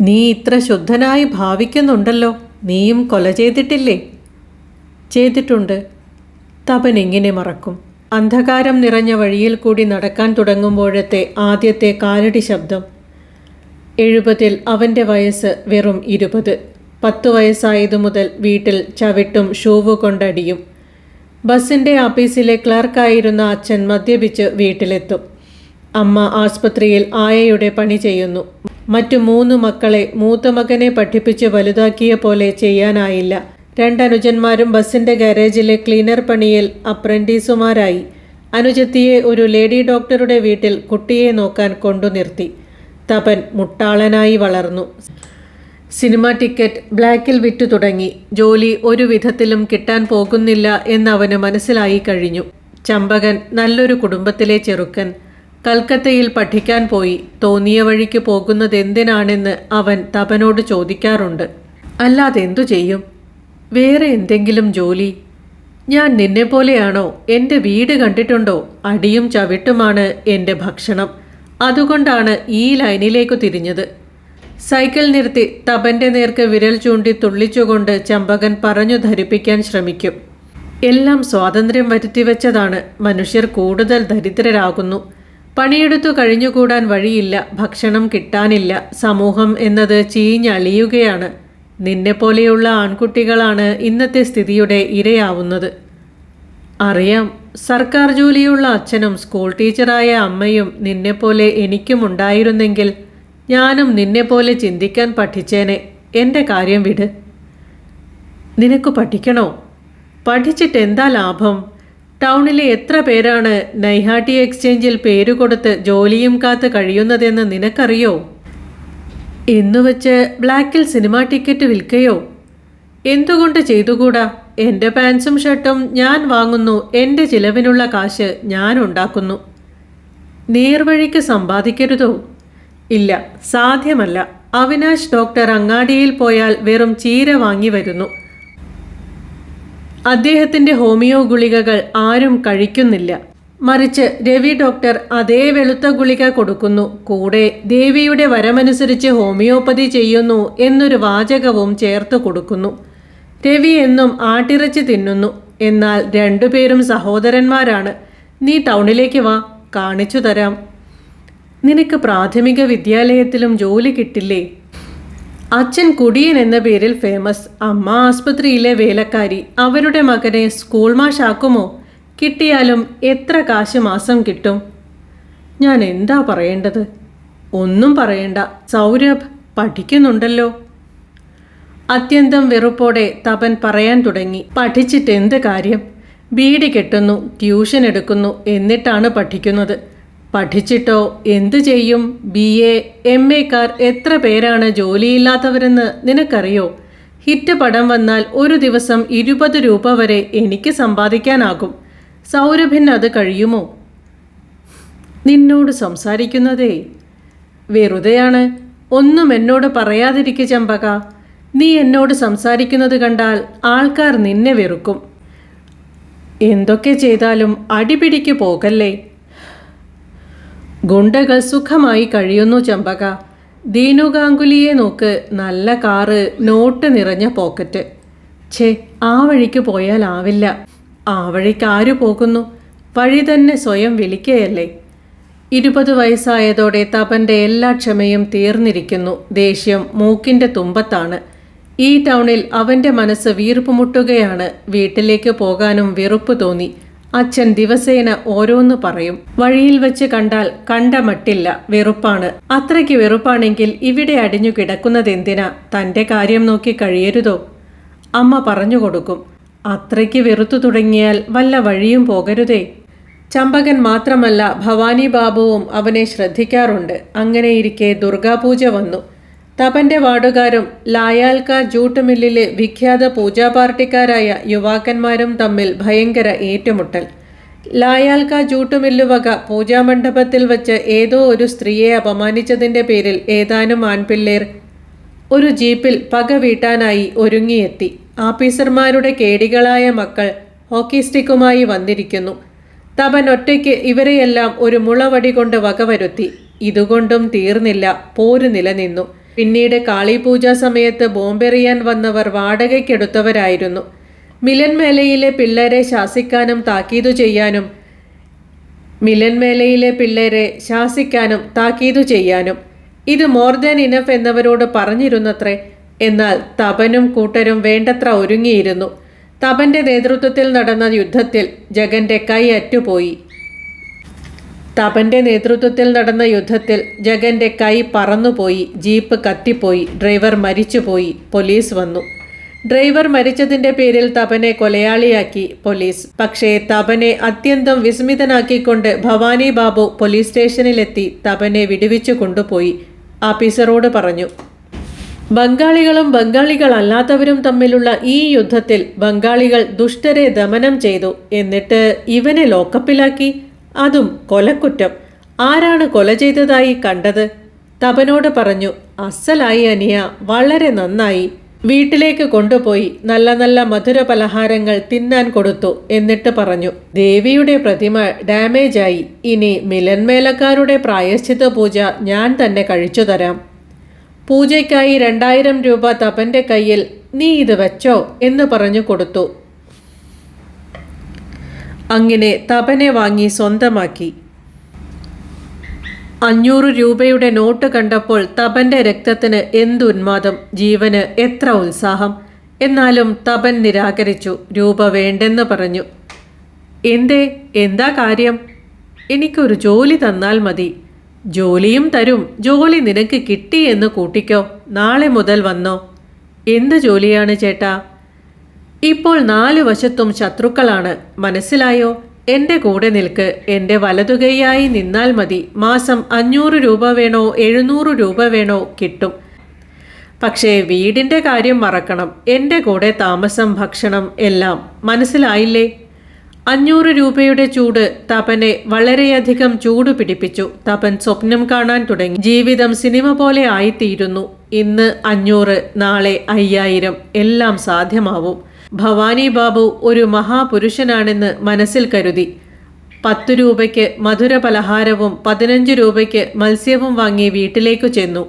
നീ ഇത്ര ശുദ്ധനായി ഭാവിക്കുന്നുണ്ടല്ലോ. നീയും കൊല ചെയ്തിട്ടില്ലേ? ചെയ്തിട്ടുണ്ട്. തപൻ എങ്ങനെ മറക്കും? അന്ധകാരം നിറഞ്ഞ വഴിയിൽ കൂടി നടക്കാൻ തുടങ്ങുമ്പോഴത്തെ ആദ്യത്തെ കാലടി ശബ്ദം. 70-ൽ അവൻ്റെ വയസ്സ് വെറും 20. 10 വയസ്സായതു മുതൽ വീട്ടിൽ ചവിട്ടും ഷൂവ് കൊണ്ടടിയും. ബസ്സിൻ്റെ ആഫീസിലെ ക്ലർക്കായിരുന്ന അച്ഛൻ മദ്യപിച്ച് വീട്ടിലെത്തും. അമ്മ ആസ്പത്രിയിൽ ആയയുടെ പണി ചെയ്യുന്നു. മറ്റു 3 മക്കളെ മൂത്ത മകനെ പഠിപ്പിച്ച് വലുതാക്കിയ പോലെ ചെയ്യാനായില്ല. 2 അനുജന്മാരും ബസ്സിൻ്റെ ഗാരേജിലെ ക്ലീനർ പണിയിൽ അപ്രൻറ്റീസുമാരായി. അനുജത്തിയെ ഒരു ലേഡി ഡോക്ടറുടെ വീട്ടിൽ കുട്ടിയെ നോക്കാൻ കൊണ്ടു നിർത്തി. തപൻ മുട്ടാളനായി വളർന്നു. സിനിമ ടിക്കറ്റ് ബ്ലാക്കിൽ വിറ്റു തുടങ്ങി. ജോലി ഒരു വിധത്തിലും കിട്ടാൻ പോകുന്നില്ല എന്നവന് മനസ്സിലായി കഴിഞ്ഞു. ചമ്പകൻ നല്ലൊരു കുടുംബത്തിലെ ചെറുക്കൻ. കൽക്കത്തയിൽ പഠിക്കാൻ പോയി. തോന്നിയ വഴിക്ക് പോകുന്നതെന്തിനാണെന്ന് അവൻ തപനോട് ചോദിക്കാറുണ്ട്. അല്ലാതെന്തു ചെയ്യും? വേറെ എന്തെങ്കിലും ജോലി. ഞാൻ നിന്നെപ്പോലെയാണോ? എൻ്റെ വീട് കണ്ടിട്ടുണ്ടോ? അടിയും ചവിട്ടുമാണ് എൻ്റെ ഭക്ഷണം. അതുകൊണ്ടാണ് ഈ ലൈനിലേക്കു തിരിഞ്ഞത്. സൈക്കിൾ നിർത്തി തപൻ്റെ നേർക്ക് വിരൽ ചൂണ്ടി തുള്ളിച്ചുകൊണ്ട് ചമ്പകൻ പറഞ്ഞു ധരിപ്പിക്കാൻ ശ്രമിക്കും. എല്ലാം സ്വാതന്ത്ര്യം വരുത്തിവെച്ചതാണ്. മനുഷ്യർ കൂടുതൽ ദരിദ്രരാകുന്നു. പണിയെടുത്തു കഴിഞ്ഞുകൂടാൻ വഴിയില്ല. ഭക്ഷണം കിട്ടാനില്ല. സമൂഹം എന്നത് ചീഞ്ഞളിയുകയാണ്. നിന്നെപ്പോലെയുള്ള ആൺകുട്ടികളാണ് ഇന്നത്തെ സ്ഥിതിയുടെ ഇരയാവുന്നത്. അറിയാം. സർക്കാർ ജോലിയുള്ള അച്ഛനും സ്കൂൾ ടീച്ചറായ അമ്മയും നിന്നെപ്പോലെ എനിക്കും ഉണ്ടായിരുന്നെങ്കിൽ ഞാനും നിന്നെപ്പോലെ ചിന്തിക്കാൻ പഠിച്ചേനെ. എൻ്റെ കാര്യം വിട്. നിനക്ക് പഠിക്കണോ? പഠിച്ചിട്ട് എന്താ ലാഭം? ടൗണിലെ എത്ര പേരാണ് നൈഹാട്ടി എക്സ്ചേഞ്ചിൽ പേരുകൊടുത്ത് ജോലിയും കാത്ത് കഴിയുന്നതെന്ന് നിനക്കറിയോ? എന്നുവെച്ച് ബ്ലാക്കിൽ സിനിമ ടിക്കറ്റ് വിൽക്കുകയോ? എന്തുകൊണ്ട് ചെയ്തുകൂടാ? എൻ്റെ പാൻസും ഷർട്ടും ഞാൻ വാങ്ങുന്നു. എൻ്റെ ചിലവിനുള്ള കാശ് ഞാൻ ഉണ്ടാക്കുന്നു. നേർവഴിക്ക് സമ്പാദിക്കരുതോ? ഇല്ല, സാധ്യമല്ല. അവിനാശ് ഡോക്ടർ അങ്ങാടിയിൽ പോയാൽ വെറും ചീര വാങ്ങി വരുന്നു. അദ്ദേഹത്തിൻ്റെ ഹോമിയോ ഗുളികകൾ ആരും കഴിക്കുന്നില്ല. മറിച്ച് രവി ഡോക്ടർ അതേ വെളുത്ത ഗുളിക കൊടുക്കുന്നു. കൂടെ ദേവിയുടെ വരമനുസരിച്ച് ഹോമിയോപ്പതി ചെയ്യുന്നു എന്നൊരു വാചകവും ചേർത്ത് കൊടുക്കുന്നു. രവി എന്നും ആട്ടിറച്ചി തിന്നുന്നു. എന്നാൽ 2 പേരും സഹോദരന്മാരാണ്. നീ ടൗണിലേക്ക് വാ, കാണിച്ചു തരാം. നിനക്ക് പ്രാഥമിക വിദ്യാലയത്തിലും ജോലി കിട്ടില്ലേ? അച്ഛൻ കുടിയൻ എന്ന പേരിൽ ഫേമസ്. അമ്മ ആസ്പത്രിയിലെ വേലക്കാരി. അവരുടെ മകനെ സ്കൂൾ മാഷാക്കുമോ? കിട്ടിയാലും എത്ര കാശ് മാസം കിട്ടും? ഞാൻ എന്താ പറയേണ്ടത്? ഒന്നും പറയണ്ട. സൗരഭ് പഠിക്കുന്നുണ്ടല്ലോ. അത്യന്തം വെറുപ്പോടെ തപൻ പറയാൻ തുടങ്ങി. പഠിച്ചിട്ട് എന്ത് കാര്യം? ബീഡി കെട്ടുന്നു, ട്യൂഷൻ എടുക്കുന്നു, എന്നിട്ടാണ് പഠിക്കുന്നത്. പഠിച്ചിട്ടോ എന്തു ചെയ്യും? BA, MA-ക്കാർ എത്ര പേരാണ് ജോലിയില്ലാത്തവരെന്ന് നിനക്കറിയോ? ഹിറ്റ് പടം വന്നാൽ ഒരു ദിവസം 20 രൂപ വരെ എനിക്ക് സമ്പാദിക്കാനാകും. സൗരഭിന് അത് കഴിയുമോ? നിന്നോട് സംസാരിക്കുന്നതേ വെറുതെയാണ്. ഒന്നും എന്നോട് പറയാതിരിക്കുക ചമ്പക. നീ എന്നോട് സംസാരിക്കുന്നത് കണ്ടാൽ ആൾക്കാർ നിന്നെ വെറുക്കും. എന്തൊക്കെ ചെയ്താലും അടിപിടിക്ക് പോകല്ലേ. ഗുണ്ടകൾ സുഖമായി കഴിയുന്നു ചമ്പക. ദീനു ഗാംഗുലിയെ നോക്ക്. നല്ല കാറ്, നോട്ട് നിറഞ്ഞ പോക്കറ്റ്. ഛേ, ആ വഴിക്ക് പോയാലാവില്ല. ആ വഴിക്ക് ആരു പോകുന്നു? വഴി തന്നെ സ്വയം വിളിക്കുകയല്ലേ. 20 വയസ്സായതോടെ തപൻ്റെ എല്ലാ ക്ഷമയും തീർന്നിരിക്കുന്നു. ദേഷ്യം മൂക്കിൻ്റെ തുമ്പത്താണ്. ഈ ടൗണിൽ അവൻ്റെ മനസ്സ് വീർപ്പുമുട്ടുകയാണ്. വീട്ടിലേക്ക് പോകാനും വെറുപ്പ് തോന്നി. അച്ഛൻ ദിവസേന ഓരോന്ന് പറയും. വഴിയിൽ വെച്ച് കണ്ടാൽ കണ്ട മട്ടില്ല. വെറുപ്പാണ്. അത്രയ്ക്ക് വെറുപ്പാണെങ്കിൽ ഇവിടെ അടിഞ്ഞു കിടക്കുന്നതെന്തിനാ? തൻ്റെ കാര്യം നോക്കി കഴിയരുതോ? അമ്മ പറഞ്ഞു കൊടുക്കും. അത്രയ്ക്ക് വെറുത്തു തുടങ്ങിയാൽ വല്ല വഴിയും പോകരുതേ. ചമ്പകൻ മാത്രമല്ല, ഭവാനി ബാബുവും അവനെ ശ്രദ്ധിക്കാറുണ്ട്. അങ്ങനെയിരിക്കെ ദുർഗാപൂജ വന്നു. തപൻ്റെ വാർഡുകാരും ലായാൽക്ക ജൂട്ട് മില്ലിലെ വിഖ്യാത പൂജാ പാർട്ടിക്കാരായ യുവാക്കന്മാരും തമ്മിൽ ഭയങ്കര ഏറ്റുമുട്ടൽ. ലായാൽക്ക ജൂട്ട് മില്ലുവക പൂജാമണ്ഡപത്തിൽ വച്ച് ഏതോ ഒരു സ്ത്രീയെ അപമാനിച്ചതിൻ്റെ പേരിൽ ഏതാനും ആൺപിള്ളേർ ഒരു ജീപ്പിൽ പക വീട്ടാനായി ഒരുങ്ങിയെത്തി. ആഫീസർമാരുടെ കേടികളായ മക്കൾ ഹോക്കി സ്റ്റിക്കുമായി വന്നിരിക്കുന്നു. തപൻ ഒറ്റയ്ക്ക് ഇവരെയെല്ലാം ഒരു മുളവടി കൊണ്ട് വകവരുത്തി. ഇതുകൊണ്ടും തീർന്നില്ല. പോര് നിലനിന്നു. പിന്നീട് കാളിപൂജ സമയത്ത് ബോംബെറിയാൻ വന്നവർ വാടകയ്ക്കെടുത്തവരായിരുന്നു. മിലൻ മേലയിലെ പിള്ളേരെ ശാസിക്കാനും താക്കീതു ചെയ്യാനും ഇത് മോർ ദാൻ ഇനഫ് എന്നവരോട് പറഞ്ഞിരുന്നത്രേ. എന്നാൽ തപനും കൂട്ടരും വേണ്ടത്ര ഒരുങ്ങിയിരുന്നു. തപന്റെ നേതൃത്വത്തിൽ നടന്ന യുദ്ധത്തിൽ ജഗന്റെ കൈ അറ്റുപോയി. ജഗന്റെ കൈ പറന്നുപോയി. ജീപ്പ് കത്തിപ്പോയി. ഡ്രൈവർ മരിച്ചുപോയി. പോലീസ് വന്നു. ഡ്രൈവർ മരിച്ചതിന്റെ പേരിൽ തപനെ കൊലയാളിയാക്കി പോലീസ്. പക്ഷേ തപനെ അത്യന്തം വിസ്മിതനാക്കിക്കൊണ്ട് ഭവാനി ബാബു പോലീസ് സ്റ്റേഷനിലെത്തി തപനെ വിടുവിച്ചു കൊണ്ടുപോയി. ഓഫീസറോട് പറഞ്ഞു, ബംഗാളികളും ബംഗാളികളല്ലാത്തവരും തമ്മിലുള്ള ഈ യുദ്ധത്തിൽ ബംഗാളികൾ ദുഷ്ടരെ ദമനം ചെയ്തു. എന്നിട്ട് ഇവനെ ലോക്കപ്പിലാക്കി. അതും കൊലക്കുറ്റം. ആരാണ് കൊല ചെയ്തതായി കണ്ടത്? തപനോട് പറഞ്ഞു, അസ്സലായി അനിയ, വളരെ നന്നായി. വീട്ടിലേക്ക് കൊണ്ടുപോയി നല്ല നല്ല മധുര പലഹാരങ്ങൾ തിന്നാൻ കൊടുത്തു. എന്നിട്ട് പറഞ്ഞു, ദേവിയുടെ പ്രതിമ ഡാമേജായി. ഇനി മിലൻ മേലക്കാരുടെ പ്രായശ്ചിത്ത പൂജ ഞാൻ തന്നെ കഴിച്ചു തരാം. പൂജയ്ക്കായി 2000 രൂപ തപന്റെ കയ്യിൽ നീ ഇത് വെച്ചോ എന്ന് പറഞ്ഞു കൊടുത്തു. അങ്ങനെ തപനെ വാങ്ങി സ്വന്തമാക്കി. 500 രൂപയുടെ നോട്ട് കണ്ടപ്പോൾ തപന്റെ രക്തത്തിന് എന്തുന്മാദം, ജീവന് എത്ര ഉത്സാഹം. എന്നാലും തപൻ നിരാകരിച്ചു. രൂപ വേണ്ടെന്ന് പറഞ്ഞു. എന്താ കാര്യം? എനിക്കൊരു ജോലി തന്നാൽ മതി. ജോലിയും തരും. ജോലി നിനക്ക് കിട്ടി എന്ന് കൂട്ടിക്കോ. നാളെ മുതൽ വന്നോ. എന്ത് ജോലിയാണ് ചേട്ടാ? ഇപ്പോൾ 4 വശത്തും ശത്രുക്കളാണ്, മനസ്സിലായോ? എൻ്റെ കൂടെ നിൽക്ക്. എൻ്റെ വലതുകൈയായി നിന്നാൽ മതി. മാസം 500 രൂപ വേണോ 700 രൂപ വേണോ കിട്ടും. പക്ഷേ വീടിൻ്റെ കാര്യം മറക്കണം. എൻ്റെ കൂടെ താമസം, ഭക്ഷണം എല്ലാം. മനസ്സിലായില്ലേ? 500 രൂപയുടെ ചൂട് തപനെ വളരെയധികം ചൂട് പിടിപ്പിച്ചു. തപൻ സ്വപ്നം കാണാൻ തുടങ്ങി. ജീവിതം സിനിമ പോലെ ആയിത്തീരുന്നു. ഇന്ന് 500, നാളെ 5000, എല്ലാം സാധ്യമാവും. ഭവാനി ബാബു ഒരു മഹാപുരുഷനാണെന്ന് മനസ്സിൽ കരുതി 10 രൂപയ്ക്ക് മധുര പലഹാരവും 15 രൂപയ്ക്ക് മത്സ്യവും വാങ്ങി വീട്ടിലേക്കു ചെന്നു.